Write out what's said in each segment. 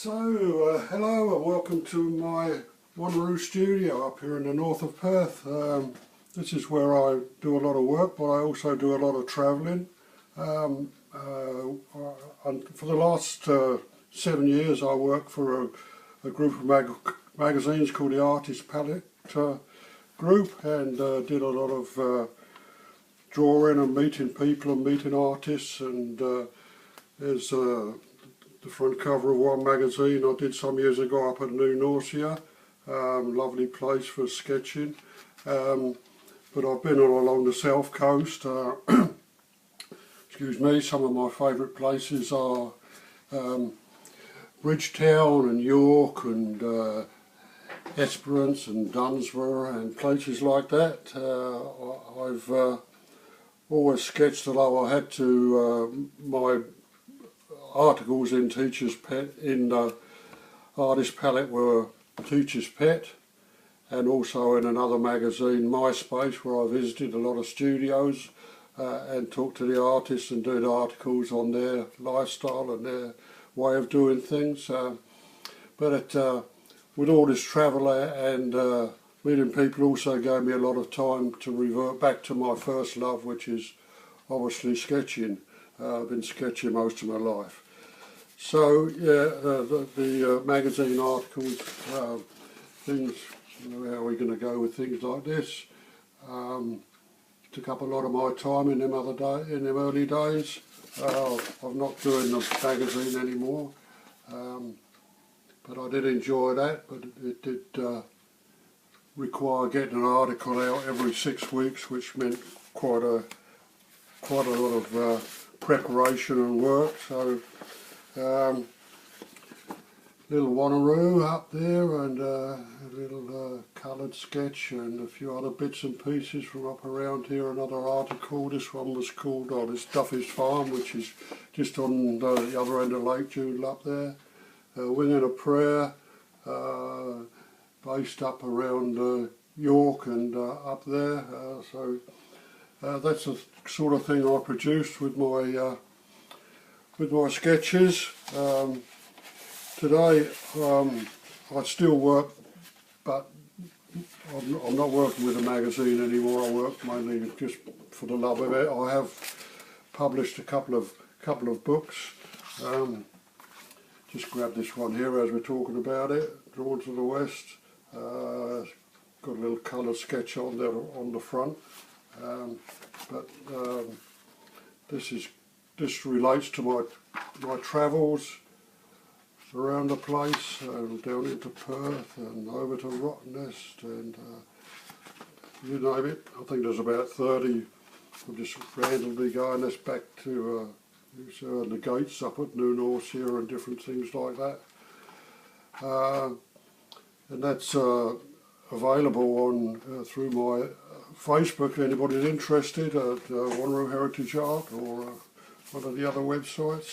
Hello and welcome to my Wanneroo studio up here in the north of Perth. This is where I do a lot of work, but I also do a lot of travelling. For the last 7 years I worked for a group of magazines called the Artist Palette Group, and did a lot of drawing and meeting people and meeting artists, and there's the front cover of one magazine I did some years ago up at New Norcia. Lovely place for sketching. But I've been all along the south coast. Excuse me, some of my favourite places are Bridgetown and York and Esperance and Dunsborough and places like that. I've always sketched, although I had to, my articles in Teacher's Pet, in the Artist Palette, were Teacher's Pet, and also in another magazine, MySpace, where I visited a lot of studios and talked to the artists and did articles on their lifestyle and their way of doing things. But with all this travel and meeting people also gave me a lot of time to revert back to my first love, which is obviously sketching. I've been sketching most of my life. So yeah, the magazine articles, things, how are we going to go with things like this? Took up a lot of my time in them early days. I'm not doing the magazine anymore, but I did enjoy that. But it did require getting an article out every 6 weeks, which meant quite a lot of preparation and work. So little Wanneroo up there, and a little coloured sketch and a few other bits and pieces from up around here. Another article, this one was called this Duffy's Farm, which is just on the other end of Lake Joodle up there. Winging a Prayer, based up around York and up there. So that's the sort of thing I produced with my sketches. Today I still work, but I'm not working with a magazine anymore. I work mainly just for the love of it. I have published a couple of books. Just grab this one here as we're talking about it. Drawn to the West. Got a little colour sketch on there on the front. This relates to my travels around the place, down into Perth and over to Rottnest and you name it. I think there's about 30. I'm just randomly going this back to the gates up at New Norcia and different things like that. And that's available on through my Facebook if anybody's interested, at Wanneroo Heritage Art or one of the other websites.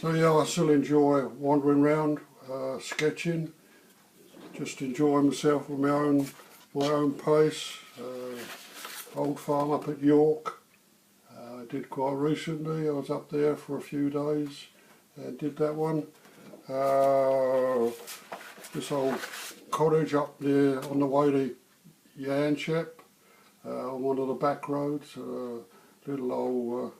So yeah, I still enjoy wandering around, sketching, just enjoying myself with my own pace. Old farm up at York, I did quite recently. I was up there for a few days and did that one. This old cottage up there on the way to Yanchep, on one of the back roads, little old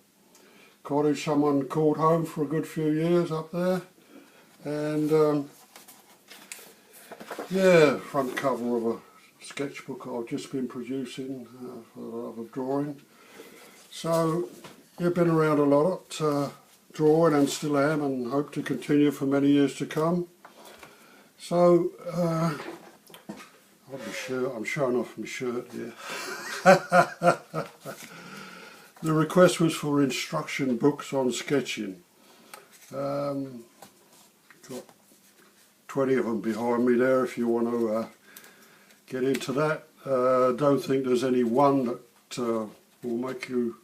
cottage someone called home for a good few years up there. And yeah, front cover of a sketchbook I've just been producing for the love of drawing. So yeah, been around a lot drawing, and still am, and hope to continue for many years to come. So I'm showing off my shirt here. The request was for instruction books on sketching. Got 20 of them behind me there if you want to get into that. Don't think there's any one that will make you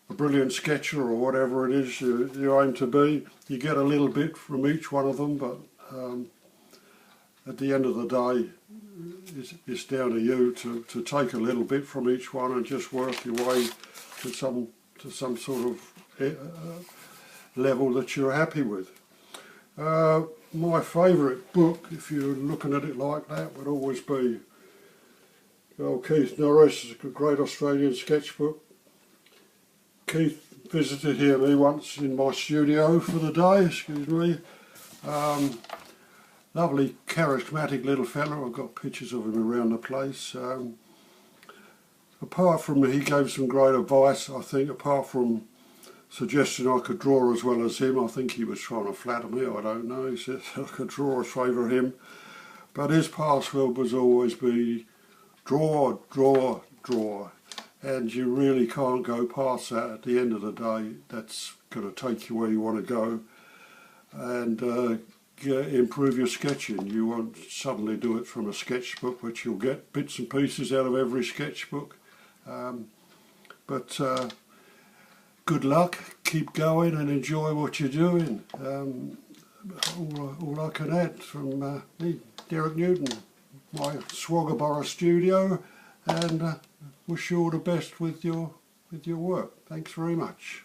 a brilliant sketcher or whatever it is you aim to be. You get a little bit from each one of them, but at the end of the day it's down to you to take a little bit from each one and just work your way to some sort of level that you're happy with. My favourite book, if you're looking at it like that, would always be old Keith Norris, a great Australian sketchbook. Keith visited me once in my studio for the day, excuse me. Lovely, charismatic little fella. I've got pictures of him around the place. Apart from he gave some great advice, I think, apart from suggesting I could draw as well as him. I think he was trying to flatter me, I don't know. He said I could draw as favour him. But his password was always be draw, draw, draw. And you really can't go past that at the end of the day. That's going to take you where you want to go. And improve your sketching. You won't suddenly do it from a sketchbook, which you'll get bits and pieces out of every sketchbook. But good luck, keep going and enjoy what you're doing. All I can add from me, Dereck Newton, my Swaggerborough studio, and wish you all the best with your work. Thanks very much.